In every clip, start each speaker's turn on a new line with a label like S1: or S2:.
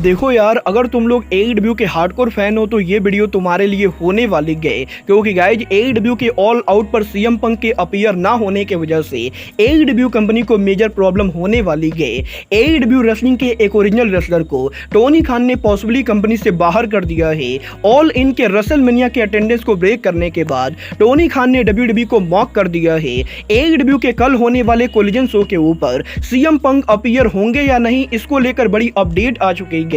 S1: देखो यार, अगर तुम लोग एडब्ल्यू के हार्डकोर फैन हो तो ये वीडियो तुम्हारे लिए होने वाली है, क्योंकि गाइज एडब्ल्यू के ऑल आउट पर सीएम पंक के अपीयर ना होने की वजह से एडब्ल्यू कंपनी को मेजर प्रॉब्लम होने वाली है। एडब्ल्यू रेसलिंग के एक ओरिजिनल रेसलर को टोनी खान ने पॉसिबली कंपनी से बाहर कर दिया है। ऑल इन के रेसलमेनिया के अटेंडेंस को ब्रेक करने के बाद टोनी खान ने डब्ल्यूडब्ल्यूई को मॉक कर दिया है। एडब्ल्यू के कल होने वाले कोलिजन शो के ऊपर सीएम पंक अपीयर होंगे या नहीं, इसको लेकर बड़ी अपडेट आ चुकी है।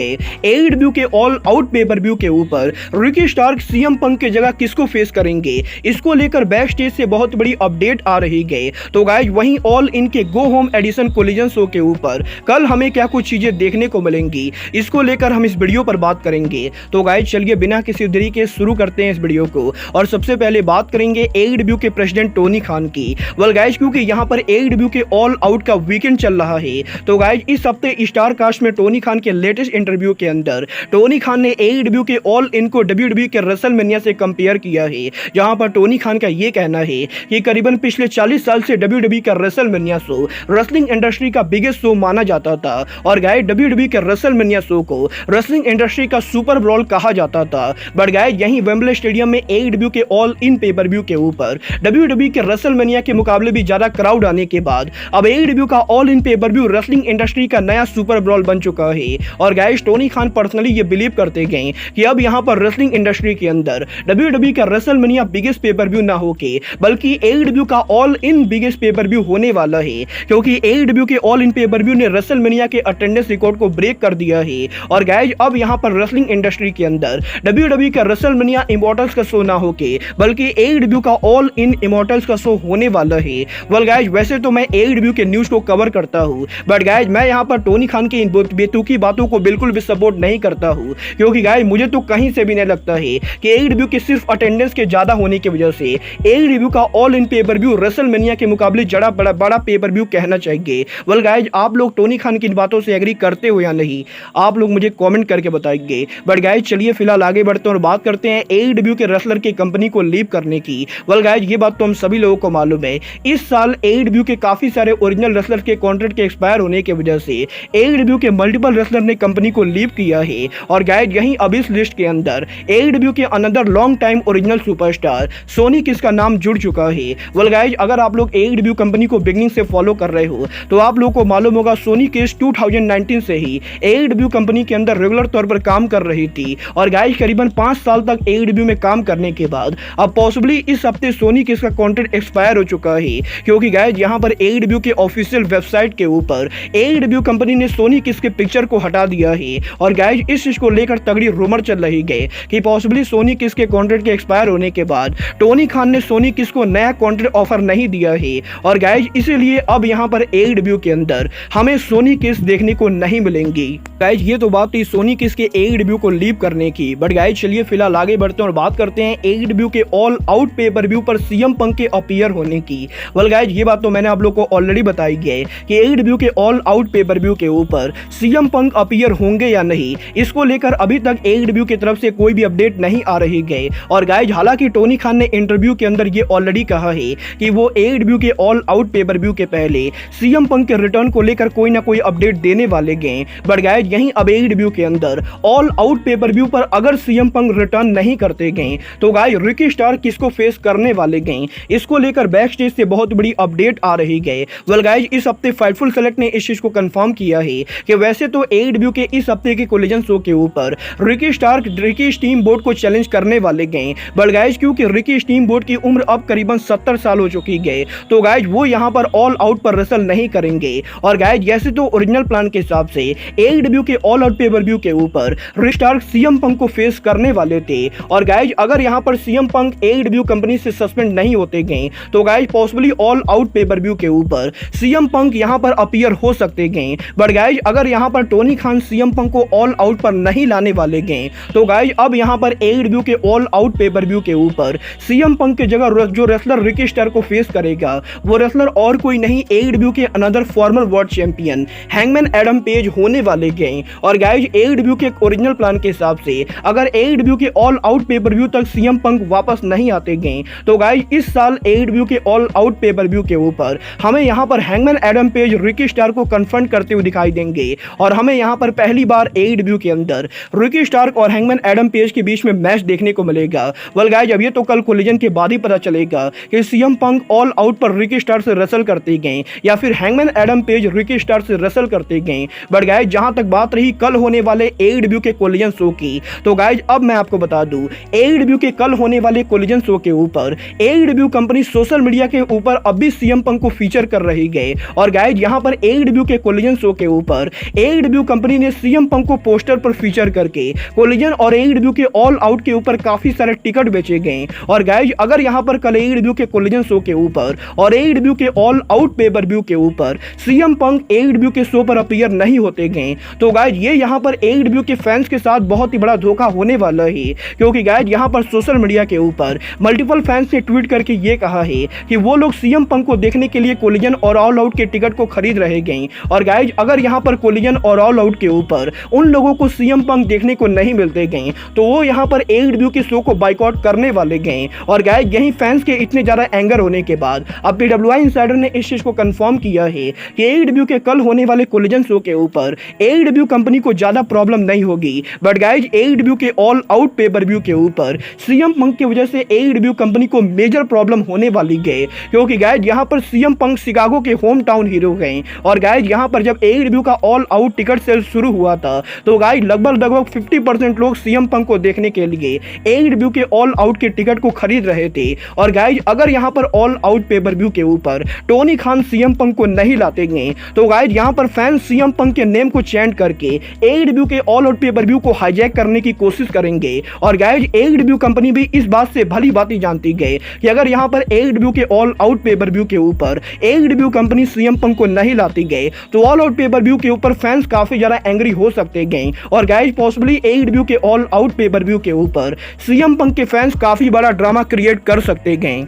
S1: एडब्ल्यू के ऑल आउट पेपर-व्यू के ऊपर रिकी स्टार्क सीएम पंक की जगह किसको फेस करेंगे, इसको लेकर बैक स्टेज से बहुत बड़ी अपडेट आ रही है। तो गाइज वहीं ऑल इन के go home edition collision show के ऊपर कल हमें क्या कुछ चीजें देखने को मिलेंगी, इसको लेकर हम इस वीडियो पर बात करेंगे। तो गाइज चलिए बिना किसी देरी के शुरू करते हैं इस वीडियो को। और सबसे पहले बात करेंगे एडब्ल्यू के प्रेसिडेंट टोनी खान की। वेल गाइज, क्योंकि यहाँ पर एडब्ल्यू के ऑल आउट का वीकेंड चल रहा है, तो गाइज इस हफ्ते स्टार कास्ट में टोनी खान के लेटेस्ट इंटरव्यू के अंदर टोनी खान ने एडब्ल्यू के ऑल इन को डब्ल्यूडब्ल्यूई के रेसलमेनिया से कंपेयर किया है। जहां पर टोनी खान का यह कहना है कि करीबन पिछले 40 साल से डब्ल्यूडब्ल्यूई का रेसलमेनिया शो रेसलिंग इंडस्ट्री का बिगेस्ट शो माना जाता था। और गाइस डब्ल्यूडब्ल्यूई के रेसलमेनिया शो को रेसलिंग इंडस्ट्री का सुपर ब्रॉल कहा जाता था। बट गाइस यहीं वेम्बले स्टेडियम में एडब्ल्यू के ऑल इन पेपर-व्यू के ऊपर डब्ल्यूडब्ल्यूई के रेसलमेनिया के मुकाबले भी ज्यादा क्राउड आने के बाद अब एडब्ल्यू का all in paper-view wrestling industry का नया सुपर ब्रॉल बन चुका है। और गाइस टोनी खान पर्सनली ये बिलीव करते गए कि अब यहां पर रेसलिंग इंडस्ट्री के अंदर डब्ल्यूडब्ल्यूई का रेसलमेनिया बिगेस्ट पेपर-व्यू ना होके बल्कि एडब्ल्यू का ऑल इन बिगेस्ट पेपर-व्यू होने वाला है, क्योंकि एडब्ल्यू के ऑल इन पेपर-व्यू ने रेसलमेनिया के अटेंडेंस रिकॉर्ड को ब्रेक कर दिया है। और गाइस अब यहां पर रेसलिंग इंडस्ट्री के अंदर डब्ल्यूडब्ल्यूई का रेसलमेनिया इमॉर्टल्स का शो ना होके बल्कि एडब्ल्यू का ऑल इन इमॉर्टल्स का शो होने वाला है। वेल गाइस, वैसे तो मैं एडब्ल्यू के न्यूज को कवर करता हूं, बट गाइस मैं यहां पर टोनी खान की इन बेतुकी बातों को बिल्कुल भी सपोर्ट नहीं करता हूं, क्योंकि गाइस मुझे तो कहीं से भी नहीं लगता है कि एडब्ल्यू के सिर्फ अटेंडेंस के ज्यादा होने की वजह से एडब्ल्यू का ऑल इन पेपर-व्यू रेसलमेनिया के मुकाबले बड़ा पेपर-व्यू कहना चाहिए। वेल गाइस, आप लोग टोनी खान की इन बातों से एग्री करते हो या नहीं, आप लोग मुझे कमेंट करके बताएंगे। बट गाइस चलिए फिलहाल आगे बढ़ते हैं और बात करते हैं एडब्ल्यू के रेसलर की कंपनी को लीव करने की। वेल गाइस, ये बात तो हम सभी लोगों को मालूम है, इस साल एडब्ल्यू के काफी सारे ओरिजिनल रेसलर के कॉन्ट्रैक्ट के एक्सपायर होने की वजह से एडब्ल्यू के मल्टीपल रेसलर ने कंपनी को लीव किया है। और गाइस यहीं अब इस लिस्ट के अंदर एडब्ल्यू के another long time original superstar Sonny Kiss का नाम जुड़ चुका है। वेल गाइस, अगर आप लोग एडब्ल्यू कंपनी को बिगनिंग से फॉलो कर रहे हो तो आप लोगों को मालूम होगा सोनी किस 2019 से ही एडब्ल्यू कंपनी के अंदर रेगुलर तौर पर काम कर रही थी। और गाइस करीबन 5 साल तक एडब्ल्यू में काम करने के बाद अब पॉसिबली इस हफ्ते सोनी किस का कॉन्ट्रैक्ट एक्सपायर हो चुका है, क्योंकि गाइस यहां पर एडब्ल्यू के ऑफिशियल वेबसाइट के ऊपर एडब्ल्यू कंपनी ने सोनी किस के पिक्चर को हटा दिया है। और गाइस इस चीज को लेकर तगड़ी रूमर चल रही है कि पॉसिबली सोनी किस के कॉन्ट्रैक्ट के एक्सपायर होने के बाद टोनी खान ने सोनी किस को नया कॉन्ट्रैक्ट ऑफर नहीं दिया है। और गाइस इसीलिए अब यहां पर एडब्ल्यू के अंदर हमें सोनी किस देखने को नहीं मिलेंगी। गाइस ये तो बात थी सोनी किस के एडब्ल्यू को लीव करने की। बट गाइस चलिए फिलहाल आगे बढ़ते हैं और बात करते हैं एडब्ल्यू के ऑल आउट पेपर-व्यू पर सीएम पंक के अपीयर होने की। वेल गाइस ये बात तो मैंने आप लोग को ऑलरेडी बताई है कि एडब्ल्यू के ऑल आउट पेपर-व्यू के ऊपर सीएम पंक अपीयर होंगे या नहीं, इसको लेकर अभी तक एडब्ल्यू की तरफ से कोई भी अपडेट नहीं आ रही है। और गाइस हालांकि टोनी खान ने इंटरव्यू के अंदर ये ऑलरेडी कहा है कि वो एडब्ल्यू के ऑल आउट पेपर-व्यू के पहले सीएम पंक के रिटर्न को लेकर कोई ना कोई अपडेट देने वाले हैं। बट गाइस यहीं अब एडब्ल्यू के अंदर ऑल आउट पेपर-व्यू पर अगर सीएम पंक रिटर्न नहीं करते गए तो गाइस रिकी स्टार किसको फेस करने वाले हैं, इसको लेकर बैक स्टेज से बहुत बड़ी अपडेट आ रही है। वेल गाइस इस हफ्ते फाइटफुल सेलेक्ट ने इस चीज को कंफर्म किया है कि वैसे तो एडब्ल्यू के इस हफ्ते के कोलिजन शो के ऊपर रिकी स्टार्क रिकी स्टीमबोट को चैलेंज करने वाले गए। बट गाइस क्योंकि रिकी स्टीमबोट की उम्र अब करीबन 70 साल हो चुकी है, तो गाइस वो यहां पर ऑल आउट पर रेसल नहीं करेंगे। और गाइस जैसे तो ओरिजिनल प्लान के हिसाब से एडब्ल्यू के ऑल आउट पेपर-व्यू के ऊपर रिकी स्टार्क सीएम पंक को फेस करने वाले थे। और गाइस अगर यहां पर सीएम पंक एडब्ल्यू कंपनी से सस्पेंड नहीं होते गए तो guys possibly all out paper-view के ऊपर सीएम पंक यहां पर अपीयर हो सकते गए। बट गाइस अगर यहां पर टोनी खान सीएम पंक को ऑल आउट पर नहीं लाने वाले गए तो गाइस अब यहां पर एडब्ल्यू के ऑल आउट पेपर-व्यू के ऊपर सीएम पंक की जगह जो रेसलर रिकी स्टार को फेस करेगा वो रेसलर और कोई नहीं एडब्ल्यू के another farmer world champion hangman Adam page होने वाले गए। और गाइस एडब्ल्यू के ओरिजिनल प्लान के हिसाब से अगर एडब्ल्यू के ऑल आउट पेपर-व्यू तक सीएम पंक वापस नहीं आते गए तो गाइस इस साल एडब्ल्यू के ऑल आउट पेपर-व्यू के ऊपर हमें यहां पर hangman Adam Page Ricky star को कन्फ्रंट करते हुए दिखाई देंगे। और हमें यहां पर पहले पहली बार AEW के अंदर रिकी स्टार्क और हैंगमैन एडम पेज के बीच में मैच देखने को मिलेगा। वेल गाइज, अब ये तो कल कोलिजन के बाद ही पता चलेगा कि CM पंक ऑल आउट पर रिकी स्टार्क से रेसल करते गए या फिर Hangman Adam Page Ricky Starks से रेसल करते गए। बट गाइज, जहां तक बात रही कल होने वाले AEW के कोलिजन शो की, तो गाइज अब मैं आपको बता दूं AEW के कल होने वाले कोलिजन शो के ऊपर AEW कंपनी सोशल मीडिया के ऊपर अब भी CM पंक को फीचर कर रही है। और गाइज, यहां पर AEW के कोलिजन शो के ऊपर AEW कंपनी ने CM पंक को पोस्टर पर फीचर करके कोलिजन और AEW के ऑल आउट के ऊपर काफी सारे टिकट बेचे गए। और गाइज, अगर यहां पर कल AEW के कोलिजन शो के ऊपर और AEW के ऑल आउट पे पर व्यू के ऊपर CM पंक AEW के शो पर अपीयर नहीं होते गए, तो गाइज ये यहां पर AEW के फैंस के साथ बहुत ही बड़ा धोखा होने वाला है। क्योंकि गाइज, यहां पर सोशल मीडिया के ऊपर मल्टीपल फैंस ने ट्वीट करके ये कहा है कि वो लोग CM पंक को देखने के लिए कोलिजन और ऑल आउट के टिकट को खरीद रहे गए। और गाइज, अगर यहां पर कोलिजन और ऑल आउट के ऊपर उन लोगों को CM पंक देखने को नहीं मिलते गए, तो वो यहां पर AEW के शो को बाइकआउट करने वाले गए। और गाइज, यही फैंस के इतने ज्यादा एंगर होने के बाद अब PWI इनसाइडर ने इस चीज को कंफर्म किया है कि AEW के कल होने वाले कोलिजन शो के ऊपर AEW कंपनी को ज्यादा प्रॉब्लम नहीं होगी। बट गाइज, AEW के ऑल आउट पे पर व्यू के ऊपर CM पंक की वजह से AEW कंपनी को मेजर प्रॉब्लम होने वाली है। क्योंकि गाइज, यहां पर CM पंक शिकागो के होम टाउन हीरो गए। और गाइज, यहां पर जब AEW का ऑल आउट टिकट सेल शुरू हुआ था, तो गाइज लगभग 50% लोग CM पंक को देखने के लिए AEW के ऑल आउट के टिकट को खरीद रहे थे। और गाइज, अगर यहां पर ऑल आउट पे पर व्यू के ऊपर टोनी खान CM पंक को नहीं लाते गए, तो गाइज यहां पर फैंस CM पंक के नेम को चेंज करके AEW के ऑल आउट पे पर व्यू को हाईजैक करने की कोशिश करेंगे। और गाइज, AEW कंपनी भी इस बात से भली बात जानती गई कि अगर यहां पर AEW के ऑल आउट पे पर व्यू के ऊपर AEW कंपनी CM पंक को नहीं लाती गई, तो ऑल आउट पे पर व्यू के ऊपर फैंस काफी ज्यादा एंग्री हो सकते गए। और गाइज, पॉसिबली AEW के ऑल आउट पे पर व्यू के ऊपर CM पंक के फैंस काफी बड़ा ड्रामा क्रिएट कर सकते गए।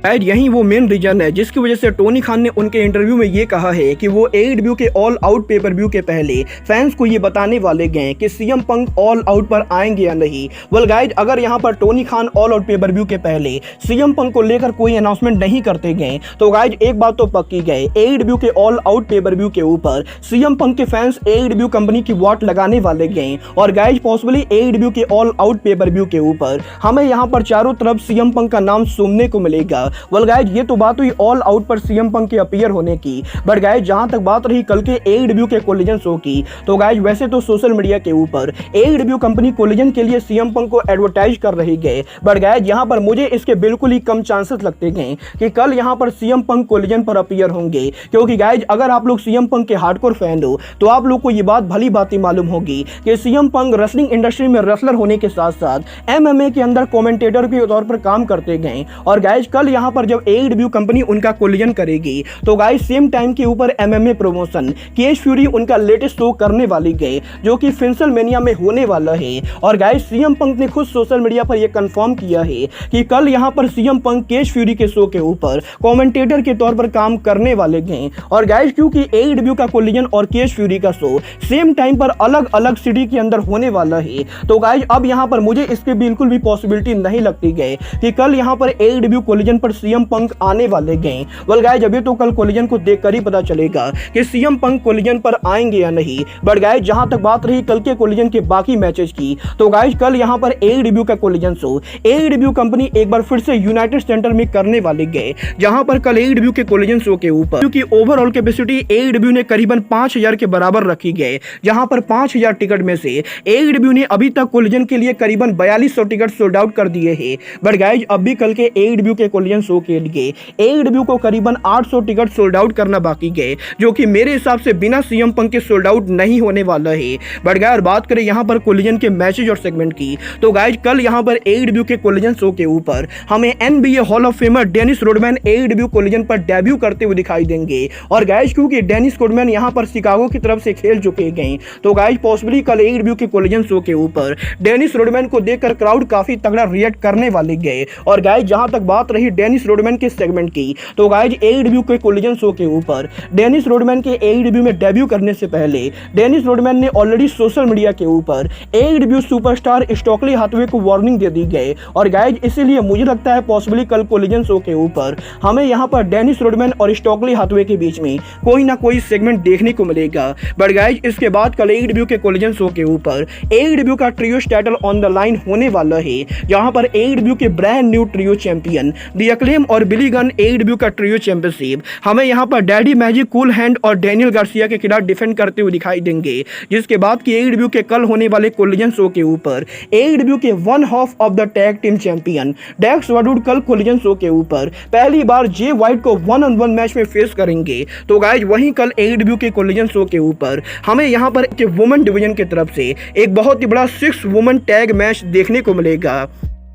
S1: शायद यही वो मेन रीजन है जिसकी वजह से टोनी खान ने उनके इंटरव्यू में ये कहा है कि वो AEW के ऑल आउट पे पर व्यू के पहले फैंस को ये बताने वाले गए कि CM पंक ऑल आउट पर आएंगे या नहीं। वेल गाइज, अगर यहाँ पर टोनी खान ऑल आउट पे पर व्यू के पहले CM पंक को लेकर कोई अनाउंसमेंट नहीं करते गए, तो गाइज एक बात तो पक्की गए, AEW के ऑल आउट पे पर व्यू के ऊपर CM पंक के फैंस AEW कंपनी की वॉट लगाने वाले गए। और गाइज, पॉसिबली AEW के ऑल आउट पे पर व्यू के ऊपर हमें यहाँ पर चारों तरफ CM पंक का नाम सुनने को मिलेगा। वेल गाइज, ये तो बात हुई ऑल आउट पर CM पंक के अपीयर होने की। बट गाइज, जहां तक बात रही कल के AEW के कोलिजन शो की, तो गाइज वैसे तो सोशल मीडिया के ऊपर AEW कंपनी कोलिजन के लिए CM पंक को एडवर्टाइज कर रही गए। बट गाइज, यहां पर मुझे इसके बिल्कुल ही कम चांसेस लगते गए कि कल यहां पर CM पंक कोलिजन पर अपीयर होंगे। क्योंकि गाइज, अगर आप लोग CM पंक के हार्डकोर फैन हो तो आप लोग को ये बात भली बात मालूम होगी कि CM पंक रेसलिंग इंडस्ट्री में रेसलर होने के साथ साथ MMA के अंदर कमेंटेटर के तौर पर काम करते गए। और गाइज, कल यहां पर जब AEW कंपनी उनका कोलिजन करेगी, तो गाइस सेम टाइम के ऊपर MMA प्रमोशन केज फ्यूरी उनका लेटेस्ट शो करने वाली गए, जो कि पेंसिल्वेनिया में होने वाला है। और गाइस, CM पंक ने खुद सोशल मीडिया पर यह कंफर्म किया है कि कल यहां पर CM पंक केज फ्यूरी के शो के ऊपर कमेंटेटर के तौर पर काम करने वाले गए। और गाइस, क्योंकि AEW का कोलिजन और केज फ्यूरी का शो सेम टाइम पर अलग अलग सिटी के अंदर होने वाला है, तो गाइस अब यहां पर मुझे इसके बिल्कुल भी पॉसिबिलिटी नहीं लगती गई कि कल यहां पर AEW कोलिजन पर CM पंक आने वाले गए। वेल गाइस, अभी तो कल कोलिजन को देखकर ही पता चलेगा कि CM पंक कोलिजन पर आएंगे या नहीं। बट गाइस, जहां तक बात रही कल के कोलिजन के बाकी मैचेस की, तो गाइस कल यहां पर AEW का कोलिजन शो AEW कंपनी एक बार फिर से यूनाइटेड सेंटर में करने वाले गए, जहां पर कल AEW के कोलिजन शो के ऊपर क्योंकि ओवरऑल कैपेसिटी AEW ने करीबन 5000 के बराबर रखी गए, जहां पर 5000 टिकट में से AEW ने अभी तक कोलिजन के लिए करीबन 4200 टिकट सोल्ड आउट कर दिए हैं। बट गाइस, अब भी कल के AEW के कोलिजन शो के लिए AEW को करीबन 800 टिकट सोल्ड आउट करना बाकी गए, जो कि मेरे हिसाब से बिना CM पंक के सोल्ड आउट नहीं होने वाला है। बट गाइस, बात करें यहां पर कोलिजन के मैचेज और सेगमेंट की, तो गाइस कल यहां पर AEW के कोलिजन शो के ऊपर हमें NBA hall of famer Dennis Rodman AEW Collision पर डेब्यू करते हुए दिखाई देंगे। और गाइस, क्योंकि डेनिस रोडमैन यहां पर शिकागो की तरफ से खेल चुके गए, तो गाइस पॉसिबली कल AEW के कोलिजन शो के ऊपर डेनिस रोडमैन को देखकर क्राउड काफी तगड़ा रिएक्ट करने वाले गए। और गाइस, जहां तक बात रही डेनिस डेनिस रोडमैन के सेगमेंट की। तो गाइज एईडब्ल्यू के कोलिजन शो के ऊपर डेनिस रोडमैन के एईडब्ल्यू में डेब्यू करने से पहले डेनिस रोडमैन ने ऑलरेडी सोशल मीडिया के ऊपर एईडब्ल्यू सुपरस्टार स्टॉकली हाथवे को वार्निंग दे दी गई। और गाइज इसीलिए मुझे लगता है पॉसिबली कल कोलिजन शो के ऊपर हमें यहाँ पर डेनिस रोडमैन और स्टॉकली हाथवे के बीच में कोई ना कोई सेगमेंट देखने को मिलेगा। बट गाइज इसके बाद कल एईडब्ल्यू के कोलिजन शो के ऊपर एईडब्ल्यू का ट्रियोस टाइटल ऑन द लाइन होने वाला है, जहां पर एईडब्ल्यू के brand new trio champion the acclaim और बिली गन एईडब्ल्यू का ट्रियो चैंपियनशिप हमें यहां पर डैडी मैजिक, कूल हैंड और डैनियल गार्सिया के खिलाफ डिफेंड करते हुए दिखाई देंगे। जिसके बाद कि एईडब्ल्यू के कल होने वाले कोलिजन शो के ऊपर एईडब्ल्यू के one half of the tag team champion Dax Harwood कल कोलिजन शो के ऊपर पहली बार जे वाइट को 1-on-1 मैच में फेस करेंगे। तो गाइज वहीं कल एईडब्ल्यू के कोलिजन शो के ऊपर हमें यहां पर वुमेन डिवीजन की तरफ से एक बहुत ही बड़ा 6 वुमेन टैग मैच देखने को मिलेगा।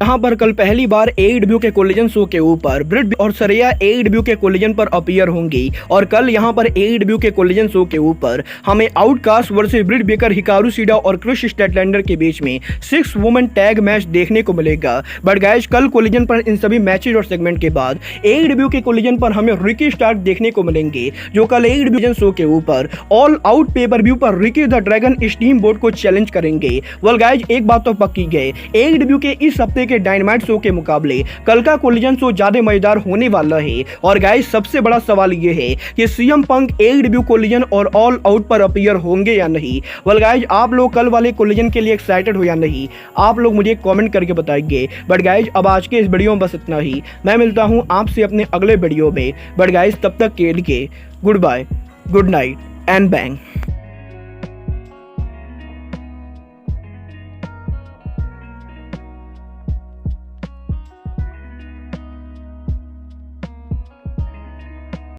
S1: यहाँ पर कल पहली बार एईडब्ल्यू के कोलिजन शो के ऊपर ब्रिट और सरिया एईडब्ल्यू के कोलिजन पर अपीयर होंगी। और कल यहाँ पर एईडब्ल्यू के कोलिजन शो के ऊपर हमें Outcast versus Britt Baker, Hikaru Shida और क्रिस स्टैटलैंडर के बीच में 6 वुमेन टैग मैच देखने को मिलेगा। बट गाइस कल कोलिजन पर इन सभी मैचेज और सेगमेंट के बाद एईडब्ल्यू के कोलिजन पर हमें रिकी स्टार्क देखने को मिलेंगे, जो कल एईडब्ल्यू शो के ऊपर ऑल आउट पेपर व्यू पर Ricky the dragon steam board को चैलेंज करेंगे। वेल गाइस एक बात तो पक्की गई, एईडब्ल्यू के इस हफ्ते के डायनामाइट शो के मुकाबले कल का कोलिजन शो ज्यादा मजेदार होने वाला है। और गाइस सबसे बड़ा सवाल ये है कि सीएम पंक एईडब्ल्यू कोलिजन और ऑल आउट पर अपीयर होंगे या नहीं। वेल गाइस आप लोग कल वाले कोलिजन के लिए एक्साइटेड हो या नहीं, आप लोग मुझे कमेंट करके बताइए। बट गाइस अब आज के इस वीडियो में बस इतना ही। मैं मिलता हूं आपसे अपने अगले वीडियो में। बट गाइस तब तक के लिए good bye, good night and bang.